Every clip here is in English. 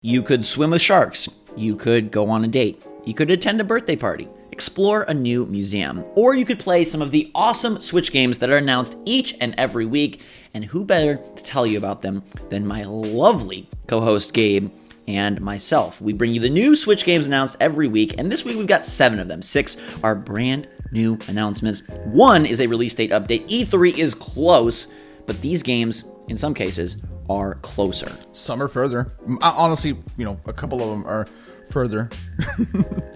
You could swim with sharks. You could go on a date. You could attend a birthday party. Explore a new museum. Or you could play some of the awesome Switch games that are announced each and every week. And who better to tell you about them than my lovely co-host Gabe and myself. We bring you the new Switch games announced every week, and this week we've got 7 of them. 6 are brand new announcements. 1 is a release date update. E3 is close, but these games, in some cases, are closer. Some are further. Honestly, a couple of them are further.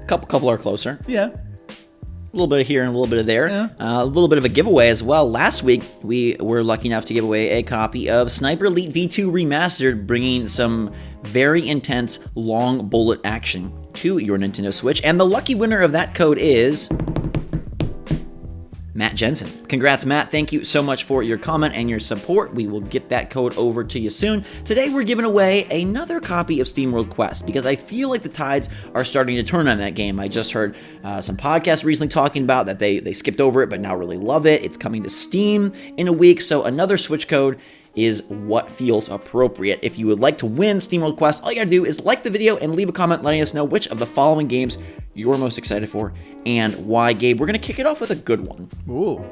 couple are closer. Yeah. A little bit of here and a little bit of there. Yeah. A little bit of a giveaway as well. Last week, we were lucky enough to give away a copy of Sniper Elite V2 Remastered, bringing some very intense long bullet action to your Nintendo Switch. And the lucky winner of that code is Matt Jensen. Congrats, Matt. Thank you so much for your comment and your support. We will get that code over to you soon. Today, we're giving away another copy of SteamWorld Quest because I feel like the tides are starting to turn on that game. I just heard some podcasts recently talking about that they skipped over it but now really love it. It's coming to Steam in a week, so another Switch code is what feels appropriate. If you would like to win SteamWorld Quest, all you gotta do is like the video and leave a comment letting us know which of the following games you're most excited for and why. Gabe, we're gonna kick it off with a good one. Ooh.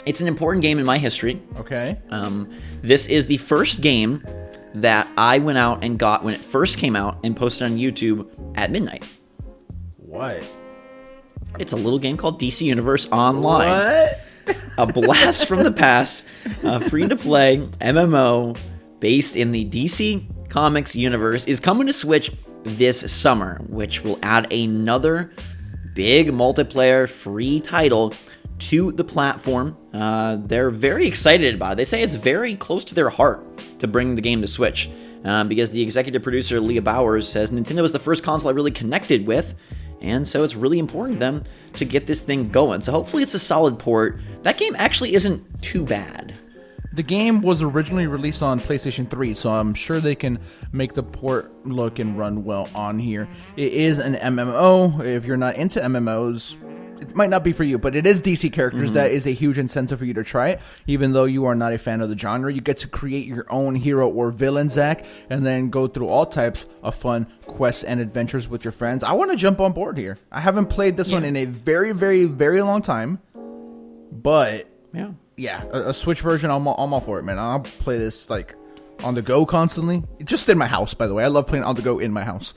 It's an important game in my history. Okay. This is the first game that I went out and got when it first came out and posted on YouTube at midnight. What? It's a little game called DC Universe Online. What? A blast from the past, free-to-play MMO based in the DC Comics universe is coming to Switch this summer, which will add another big multiplayer free title to the platform. They're very excited about it. They say it's very close to their heart to bring the game to Switch because the executive producer, Leah Bowers, says Nintendo was the first console I really connected with, and so it's really important to them to get this thing going. So hopefully it's a solid port. That game actually isn't too bad. The game was originally released on PlayStation 3, so I'm sure they can make the port look and run well on here. It is an MMO. If you're not into MMOs, it might not be for you, but it is DC characters. Mm-hmm. That is a huge incentive for you to try it. Even though you are not a fan of the genre, you get to create your own hero or villain, Zach, and then go through all types of fun quests and adventures with your friends. I want to jump on board here. I haven't played this one in a very, very, very long time, but yeah, a Switch version, I'm all for it, man. I'll play this like on the go constantly. Just in my house, by the way. I love playing on the go in my house.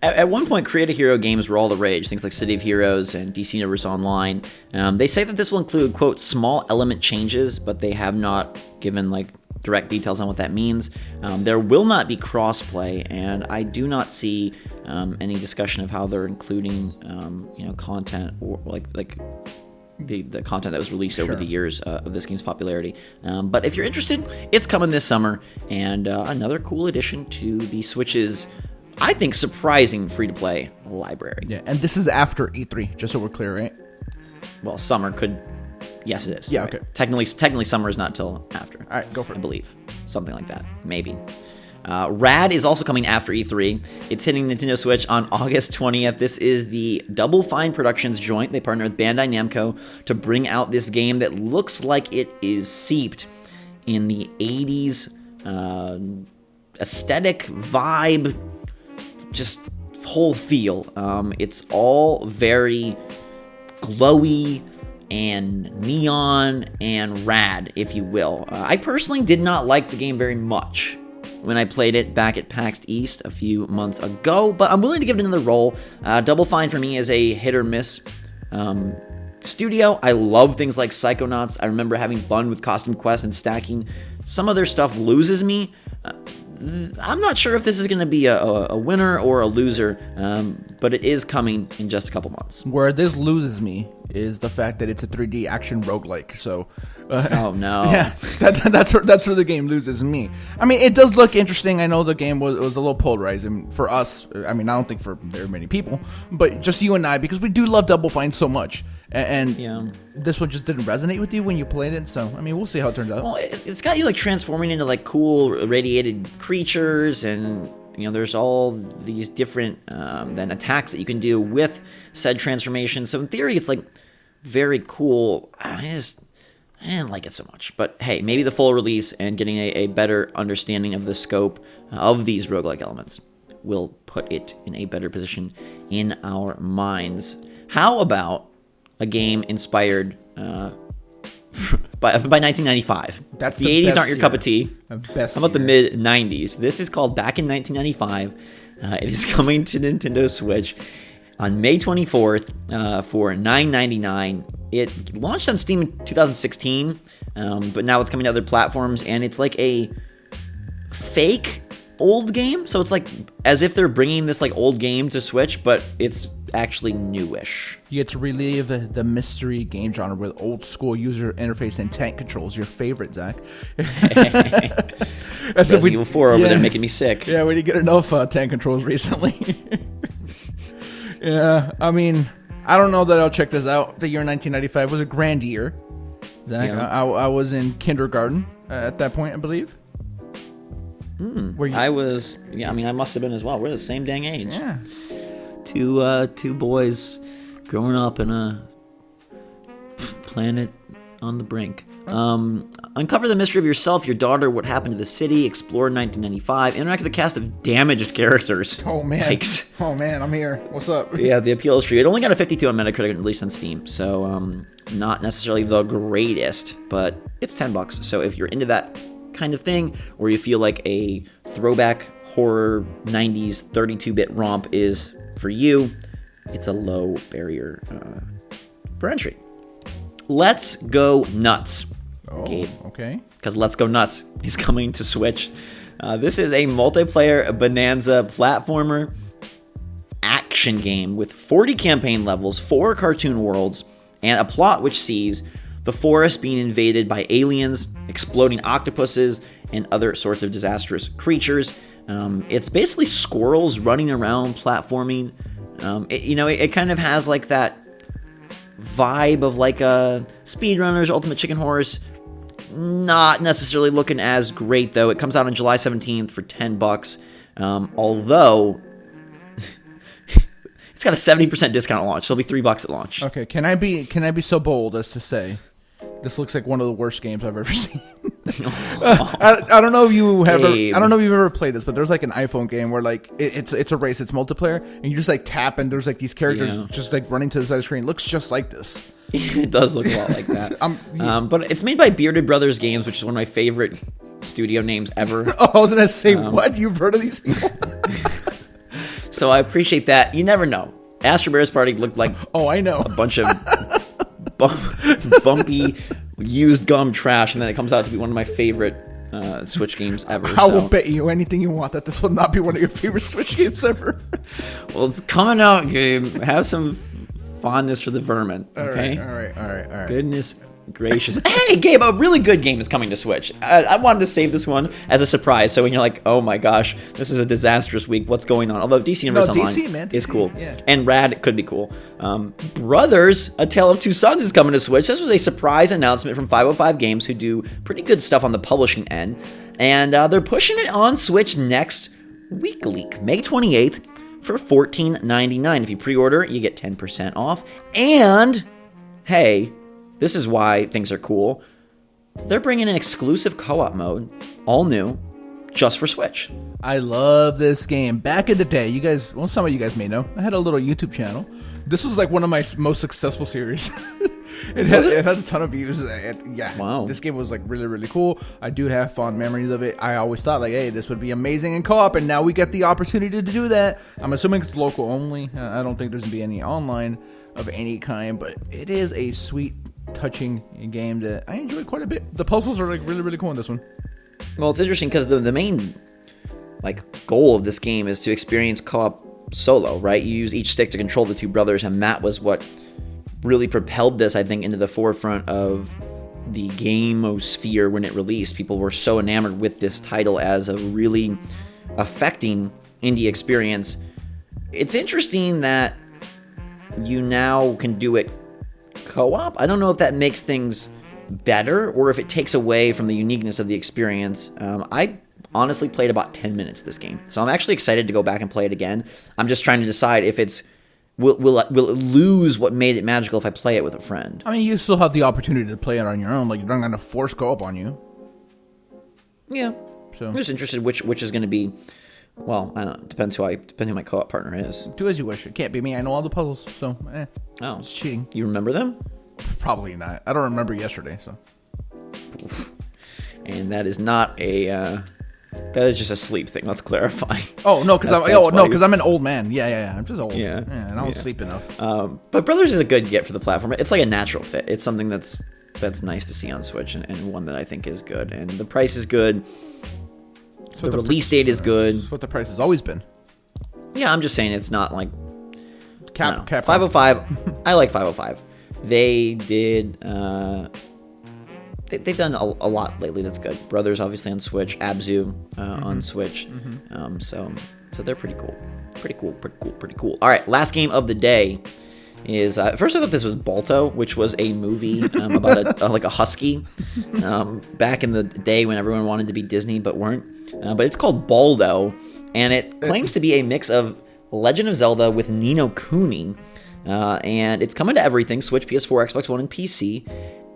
At one point, Create a Hero games were all the rage. Things like City of Heroes and DC Universe Online. They say that this will include, quote, small element changes, but they have not given like direct details on what that means. There will not be crossplay, and I do not see any discussion of how they're including, content or like the content that was released over the years of this game's popularity. But if you're interested, it's coming this summer, and another cool addition to the Switch's, I think, surprising free-to-play library. Yeah, and this is after E3, just so we're clear, right? Well, summer could... Yes, it is. Yeah, right. okay. Technically, summer is not till after. All right, go for it. I believe. Something like that. Maybe. Rad is also coming after E3. It's hitting Nintendo Switch on August 20th. This is the Double Fine Productions joint. They partner with Bandai Namco to bring out this game that looks like it is seeped in the 80s aesthetic vibe, just whole feel. It's all very glowy and neon and rad, if you will. I personally did not like the game very much when I played it back at PAX East a few months ago, but I'm willing to give it another roll. Double Fine for me is a hit or miss studio. I love things like Psychonauts. I remember having fun with Costume Quest and stacking. Some of their stuff loses me. I'm not sure if this is going to be a winner or a loser, but it is coming in just a couple months. Where this loses me is the fact that it's a 3D action roguelike. So, oh no, yeah, that's where the game loses me. I mean, it does look interesting. I know the game was a little polarizing for us. I mean, I don't think for very many people, but just you and I, because we do love Double Fine so much. And this one just didn't resonate with you when you played it, so I mean, we'll see how it turns out. Well, it's got you like transforming into like cool radiated creatures, and there's all these different then attacks that you can do with said transformation. So in theory, it's like very cool. I didn't like it so much. But hey, maybe the full release and getting a better understanding of the scope of these roguelike elements will put it in a better position in our minds. How about a game inspired by 1995? That's the the 80s best aren't your cup of tea. Best How about the year. mid 90s? This is called Back in 1995. It is coming to Nintendo Switch on May 24th for $9.99. It launched on Steam in 2016, but now it's coming to other platforms, and it's like a fake old game. So it's like as if they're bringing this like old game to Switch, but it's actually newish. You get to relive the mystery game genre with old school user interface and tank controls. Your favorite, Zach. As Resident Evil 4 over there making me sick. Yeah, we didn't get enough tank controls recently. Yeah, I mean, I don't know that I'll check this out. The year 1995 was a grand year. Zach, Yeah. I was in kindergarten at that point, I believe. I was, I must have been as well. We're the same dang age. Yeah. Two boys growing up in a planet on the brink. Uncover the mystery of yourself, your daughter, what happened to the city, explore 1995, interact with a cast of damaged characters. Oh, man. Yikes. Oh, man, I'm here. What's up? Yeah, the appeal is for you. It only got a 52 on Metacritic and released on Steam, so not necessarily the greatest, but it's $10. So if you're into that kind of thing, or you feel like a throwback horror 90s 32-bit romp is for you, it's a low barrier for entry. Let's Go Nuts. Oh, Gabe. okay. Because Let's Go Nuts is coming to Switch. This is a multiplayer bonanza platformer action game with 40 campaign levels, 4 cartoon worlds, and a plot which sees the forest being invaded by aliens, exploding octopuses, and other sorts of disastrous creatures. It's basically squirrels running around platforming. It kind of has like that vibe of like a Speedrunners, Ultimate Chicken Horse. Not necessarily looking as great though. It comes out on July 17th for $10. Although it's got a 70% discount at launch, so it'll be $3 at launch. Okay, can I be so bold as to say this looks like one of the worst games I've ever seen? I don't know if you have. I don't know if you've ever played this, but there's like an iPhone game where like it's a race, it's multiplayer, and you just like tap, and there's like these characters just like running to the side of the screen. It looks just like this. It does look a lot like that. But it's made by Bearded Brothers Games, which is one of my favorite studio names ever. Oh, I was gonna say, what? You've heard of these people? So I appreciate that. You never know. Astro Bears Party looked like I know, a bunch of bumpy used gum trash, and then it comes out to be one of my favorite Switch games ever. I will bet you anything you want that this will not be one of your favorite Switch games ever. Well, it's coming out, Gabe. Have some fondness for the vermin, okay? All right. Goodness gracious. Hey, Gabe, a really good game is coming to Switch. I wanted to save this one as a surprise, so when you're like, oh my gosh, this is a disastrous week, what's going on? Although DC Universe Online is cool. Yeah. And Rad could be cool. Brothers, A Tale of Two Sons is coming to Switch. This was a surprise announcement from 505 Games, who do pretty good stuff on the publishing end. And they're pushing it on Switch next week, May 28th, for $14.99. If you pre-order, you get 10% off. And, hey, this is why things are cool. They're bringing an exclusive co-op mode, all new, just for Switch. I love this game. Back in the day, you guys, well, some of you guys may know, I had a little YouTube channel. This was like one of my most successful series. It had a ton of views. Wow. This game was like really, really cool. I do have fond memories of it. I always thought like, hey, this would be amazing in co-op, and now we get the opportunity to do that. I'm assuming it's local only. I don't think there's gonna be any online of any kind, but it is a sweet, touching game that I enjoyed quite a bit. The puzzles are like really, really cool in this one. Well, it's interesting because the main goal of this game is to experience co-op solo, right? You use each stick to control the two brothers, and that was what really propelled this, I think, into the forefront of the gamosphere when it released. People were so enamored with this title as a really affecting indie experience. It's interesting that you now can do it co-op. I don't know if that makes things better or if it takes away from the uniqueness of the experience. I honestly played about 10 minutes of this game, so I'm actually excited to go back and play it again. I'm just trying to decide if it's will it lose what made it magical if I play it with a friend? I mean, you still have the opportunity to play it on your own. Like, you're not going to force co-op on you. Yeah. So I'm just interested which is going to be. Well, I don't know. Depends who my co-op partner is. Do as you wish. It can't be me. I know all the puzzles, so Oh, it's cheating. You remember them? Probably not. I don't remember yesterday, so. And that is not a. That is just a sleep thing. Let's clarify. Oh no, because I'm an old man. Yeah. I'm just old. Yeah. And I don't sleep enough. But Brothers is a good get for the platform. It's like a natural fit. It's something that's nice to see on Switch, and one that I think is good. And the price is good. The release date is good. That's what the price has always been. Yeah, I'm just saying it's not like Cap 505. I like 505. They did. They've done a lot lately. That's good. Brothers obviously on Switch. Abzu on Switch. So they're pretty cool. Pretty cool. All right, last game of the day is first I thought this was Baldo, which was a movie about a husky back in the day when everyone wanted to be Disney but weren't. But it's called Baldo, and it claims to be a mix of Legend of Zelda with Ni no Kuni, and it's coming to everything: Switch, PS4, Xbox One, and PC.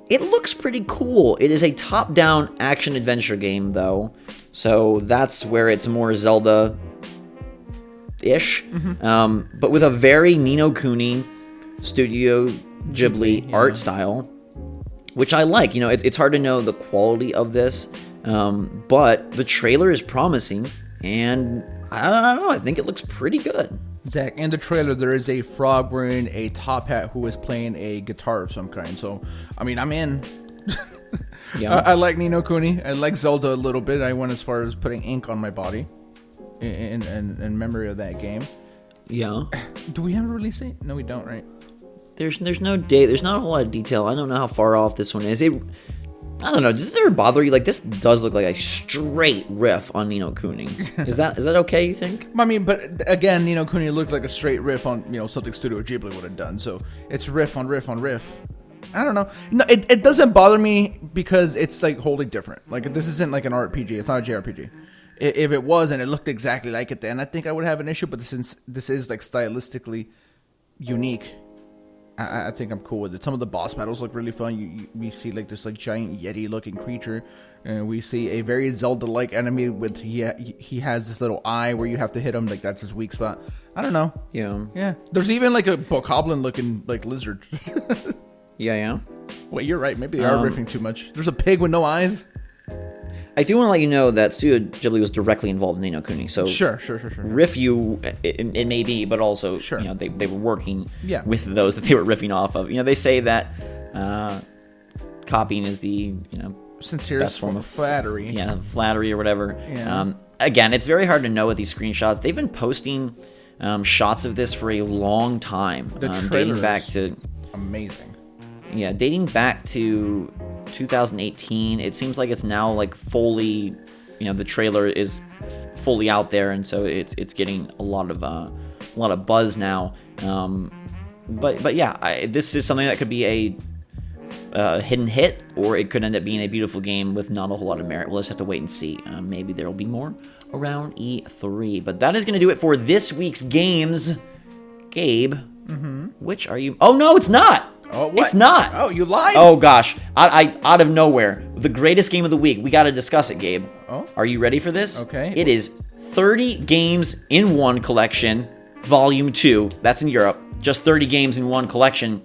It looks pretty cool. It is a top-down action-adventure game, though, so that's where it's more Zelda-ish, but with a very Ni no Kuni Studio Ghibli art style, which I like. You know, it's hard to know the quality of this, but the trailer is promising, and I don't know, I think it looks pretty good. Zach, in the trailer, there is a frog wearing a top hat who is playing a guitar of some kind. So, I mean, I'm in. Yeah. I like Ni no Kuni. I like Zelda a little bit. I went as far as putting ink on my body in memory of that game. Yeah. Do we have a release date? No, we don't, right? There's no date. There's not a whole lot of detail. I don't know how far off this one is. I don't know. Does it ever bother you? Like, this does look like a straight riff on Ni no Kuni. Is that okay, you think? I mean, but again, Ni no Kuni looked like a straight riff on, something Studio Ghibli would have done. So it's riff on riff on riff. I don't know. No, it doesn't bother me because it's like wholly different. Like, this isn't like an RPG. It's not a JRPG. If it was and it looked exactly like it, then I think I would have an issue. But since this is like stylistically unique, I think I'm cool with it. Some of the boss battles look really fun. We see like this like giant Yeti looking creature, and we see a very Zelda like enemy with he has this little eye where you have to hit him, like that's his weak spot. I don't know. Yeah. There's even like a bokoblin looking like lizard. Yeah. Wait, you're right. Maybe they are riffing too much. There's a pig with no eyes. I do want to let you know that Studio Ghibli was directly involved in Ni no Kuni. So sure. Riff you, it may be, but also they were working with those that they were riffing off of. They say that copying is the sincerest best form of flattery. Yeah, flattery or whatever. Yeah. Again, it's very hard to know with these screenshots. They've been posting shots of this for a long time. The trailer dating back to amazing. Yeah, dating back to 2018. It seems like it's now like fully, the trailer is fully out there, and so it's getting a lot of buzz now. But yeah, this is something that could be a hidden hit, or it could end up being a beautiful game with not a whole lot of merit. We'll just have to wait and see. Maybe there will be more around E3. But that is going to do it for this week's games. Gabe, which are you? Oh no, it's not. Oh, what? It's not. Oh, you lied. Oh gosh, I out of nowhere, the greatest game of the week. We got to discuss it, Gabe. Oh, are you ready for this? Okay. It is 30 games in one collection, Volume 2. That's in Europe. Just 30 games in one collection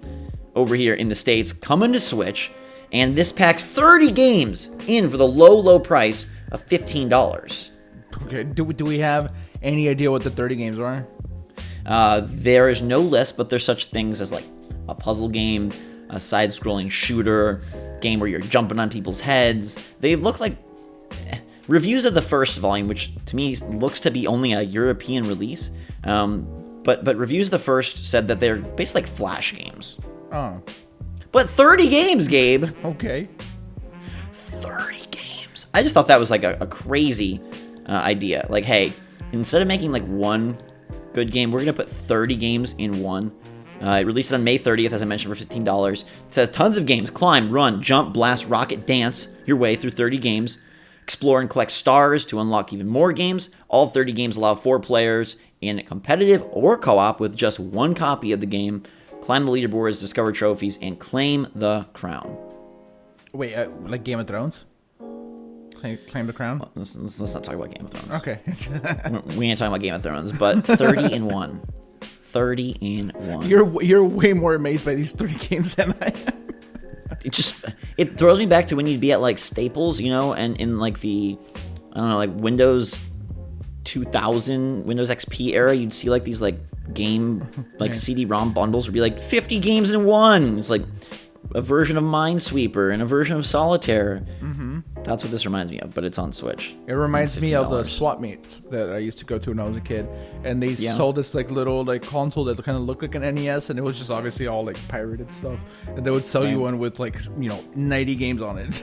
over here in the States, coming to Switch, and this packs 30 games in for the low price of $15. Okay. Do we have any idea what the 30 games are? There is no list, but there's such things as like a puzzle game, a side-scrolling shooter, game where you're jumping on people's heads. They look like reviews of the first volume, which to me looks to be only a European release. But reviews of the first said that they're basically like Flash games. Oh. But 30 games, Gabe. Okay. 30 games. I just thought that was like a crazy idea. Like, hey, instead of making like one good game, we're going to put 30 games in one. It releases on May 30th, as I mentioned, for $15. It says tons of games. Climb, run, jump, blast, rocket, dance your way through 30 games. Explore and collect stars to unlock even more games. All 30 games allow 4 players in competitive or co-op with just 1 copy of the game. Climb the leaderboards, discover trophies, and claim the crown. Wait, like Game of Thrones? Claim the crown? Well, let's not talk about Game of Thrones. Okay. We ain't talking about Game of Thrones, but 30 and 1. 30 and 1. You're way more amazed by these 30 games than I am. It throws me back to when you'd be at like Staples, and in like the, I don't know, like Windows 2000, Windows XP era, you'd see like these like game, like CD-ROM bundles would be like 50 games in one. It's like a version of Minesweeper and a version of Solitaire. Mm-hmm. That's what this reminds me of, but it's on Switch. It reminds me of the swap meets that I used to go to when I was a kid, and they sold this like little like console that kind of looked like an NES, and it was just obviously all like pirated stuff, and they would sell you one with like 90 games on it.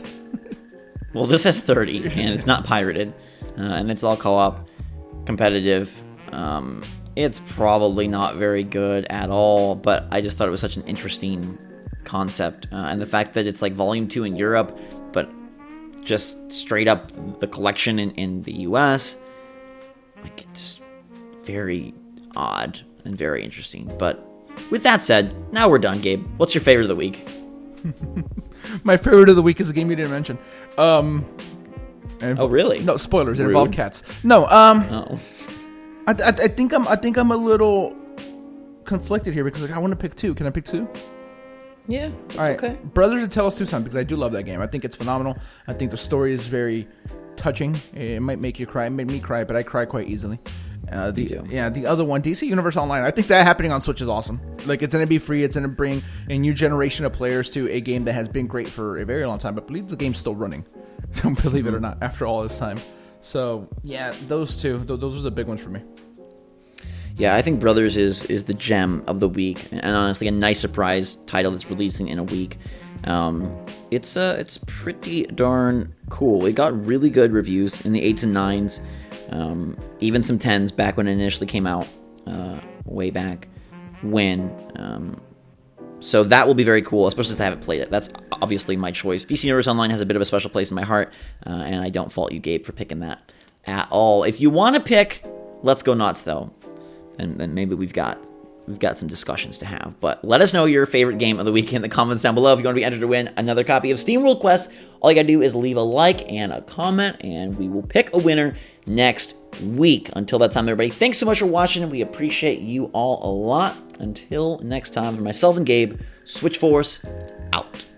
Well, this has 30, and it's not pirated, and it's all co-op, competitive. It's probably not very good at all, but I just thought it was such an interesting concept, and the fact that it's like Volume 2 in Europe, but just straight up the collection in the US, like it's just very odd and very interesting. But with that said, now we're done, Gabe. What's your favorite of the week? My favorite of the week is a game you didn't mention. Oh, really? No, spoilers. It Rude. involved cats. No. Oh. I think I'm a little conflicted here because I want to pick 2. Can I pick 2? Yeah, all right. Okay. Brothers of Talos 2 Son, because I do love that game. I think it's phenomenal. I think the story is very touching. It might make you cry. It made me cry, but I cry quite easily. The other one, DC Universe Online. I think that happening on Switch is awesome. Like, it's going to be free. It's going to bring a new generation of players to a game that has been great for a very long time. But I believe the game's still running. Don't believe it or not, after all this time. So, yeah, those 2. Those are the big ones for me. Yeah, I think Brothers is the gem of the week, and honestly, a nice surprise title that's releasing in a week. It's pretty darn cool. It got really good reviews in the 8s and 9s, even some 10s back when it initially came out, way back when. So that will be very cool, especially since I haven't played it. That's obviously my choice. DC Universe Online has a bit of a special place in my heart, and I don't fault you, Gabe, for picking that at all. If you want to pick Let's Go Nuts, though, and then maybe we've got some discussions to have. But let us know your favorite game of the week in the comments down below. If you want to be entered to win another copy of SteamWorld Quest, all you got to do is leave a like and a comment, and we will pick a winner next week. Until that time, everybody, thanks so much for watching, and we appreciate you all a lot. Until next time, for myself and Gabe, SwitchForce out.